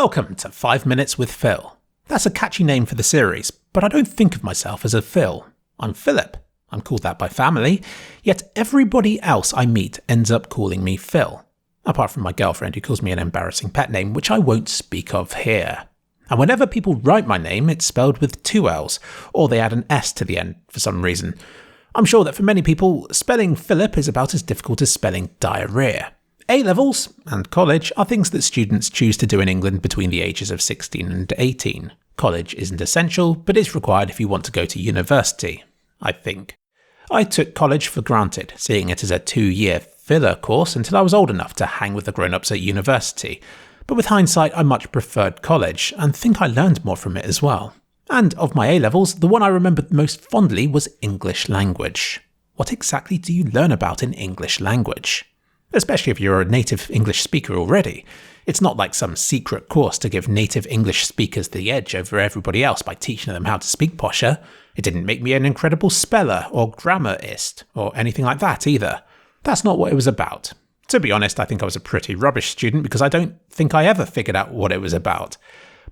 Welcome to 5 Minutes with Phil. That's a catchy name for the series, but I don't think of myself as a Phil. I'm Philip. I'm called that by family, yet everybody else I meet ends up calling me Phil. Apart from my girlfriend who calls me an embarrassing pet name, which I won't speak of here. And whenever people write my name, it's spelled with 2 L's, or they add an S to the end for some reason. I'm sure that for many people, spelling Philip is about as difficult as spelling diarrhea. A-levels and college are things that students choose to do in England between the ages of 16 and 18. College isn't essential, but it's required if you want to go to university, I think. I took college for granted, seeing it as a 2-year filler course until I was old enough to hang with the grown-ups at university. But with hindsight, I much preferred college, and think I learned more from it as well. And of my A-levels, the one I remembered most fondly was English language. What exactly do you learn about in English language? Especially if you're a native English speaker already. It's not like some secret course to give native English speakers the edge over everybody else by teaching them how to speak posher. It didn't make me an incredible speller or grammarist or anything like that either. That's not what it was about. To be honest, I think I was a pretty rubbish student because I don't think I ever figured out what it was about.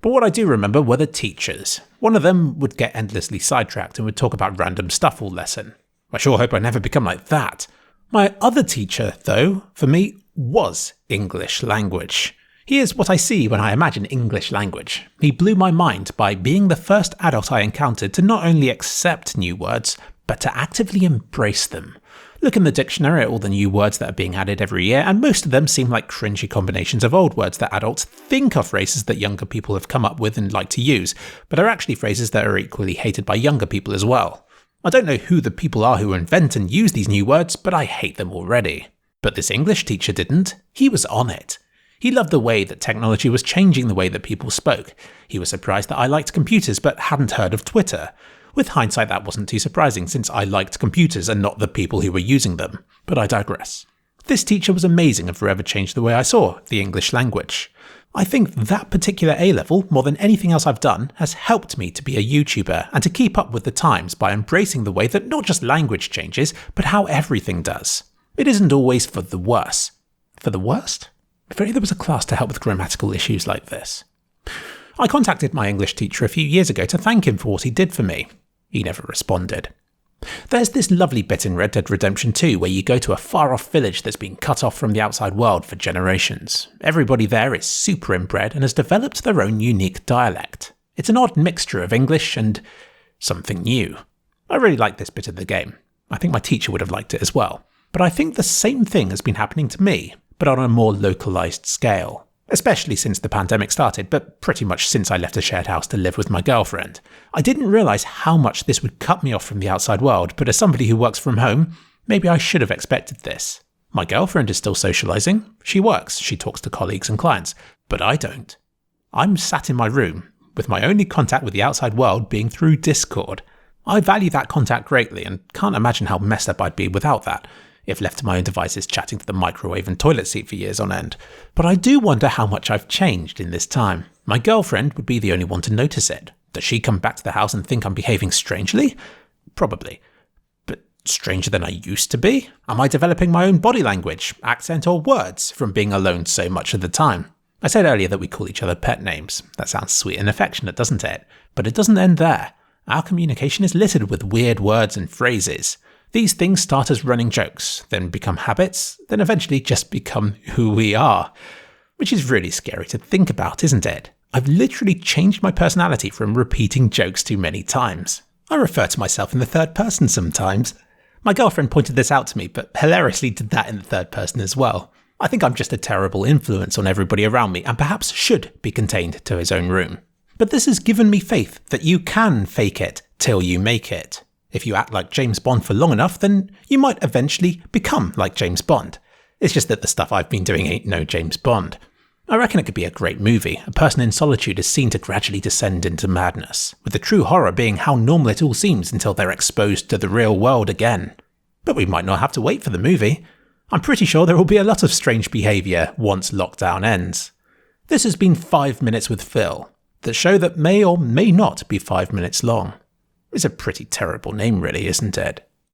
But what I do remember were the teachers. One of them would get endlessly sidetracked and would talk about random stuff all lesson. I sure hope I never become like that. My other teacher, though, for me, was English language. He is what I see when I imagine English language. He blew my mind by being the first adult I encountered to not only accept new words, but to actively embrace them. Look in the dictionary at all the new words that are being added every year, and most of them seem like cringy combinations of old words that adults think are phrases that younger people have come up with and like to use, but are actually phrases that are equally hated by younger people as well. I don't know who the people are who invent and use these new words, but I hate them already. But this English teacher didn't. He was on it. He loved the way that technology was changing the way that people spoke. He was surprised that I liked computers but hadn't heard of Twitter. With hindsight, that wasn't too surprising since I liked computers and not the people who were using them. But I digress. This teacher was amazing and forever changed the way I saw the English language. I think that particular A-level, more than anything else I've done, has helped me to be a YouTuber and to keep up with the times by embracing the way that not just language changes, but how everything does. It isn't always for the worse. For the worst? If only there was a class to help with grammatical issues like this. I contacted my English teacher a few years ago to thank him for what he did for me. He never responded. There's this lovely bit in Red Dead Redemption 2 where you go to a far-off village that's been cut off from the outside world for generations. Everybody there is super inbred and has developed their own unique dialect. It's an odd mixture of English and something new. I really like this bit of the game. I think my teacher would have liked it as well. But I think the same thing has been happening to me, but on a more localized scale. Especially since the pandemic started, but pretty much since I left a shared house to live with my girlfriend. I didn't realise how much this would cut me off from the outside world, but as somebody who works from home, maybe I should have expected this. My girlfriend is still socialising. She works, she talks to colleagues and clients, but I don't. I'm sat in my room, with my only contact with the outside world being through Discord. I value that contact greatly and can't imagine how messed up I'd be without that, if left to my own devices chatting to the microwave and toilet seat for years on end. But I do wonder how much I've changed in this time. My girlfriend would be the only one to notice it. Does she come back to the house and think I'm behaving strangely? Probably. But stranger than I used to be? Am I developing my own body language, accent or words from being alone so much of the time? I said earlier that we call each other pet names. That sounds sweet and affectionate, doesn't it? But it doesn't end there. Our communication is littered with weird words and phrases. These things start as running jokes, then become habits, then eventually just become who we are. Which is really scary to think about, isn't it? I've literally changed my personality from repeating jokes too many times. I refer to myself in the third person sometimes. My girlfriend pointed this out to me, but hilariously did that in the third person as well. I think I'm just a terrible influence on everybody around me and perhaps should be contained to his own room. But this has given me faith that you can fake it till you make it. If you act like James Bond for long enough, then you might eventually become like James Bond. It's just that the stuff I've been doing ain't no James Bond. I reckon it could be a great movie. A person in solitude is seen to gradually descend into madness, with the true horror being how normal it all seems until they're exposed to the real world again. But we might not have to wait for the movie. I'm pretty sure there will be a lot of strange behaviour once lockdown ends. This has been 5 Minutes with Phil, the show that may or may not be 5 minutes long. It's a pretty terrible name really, isn't it?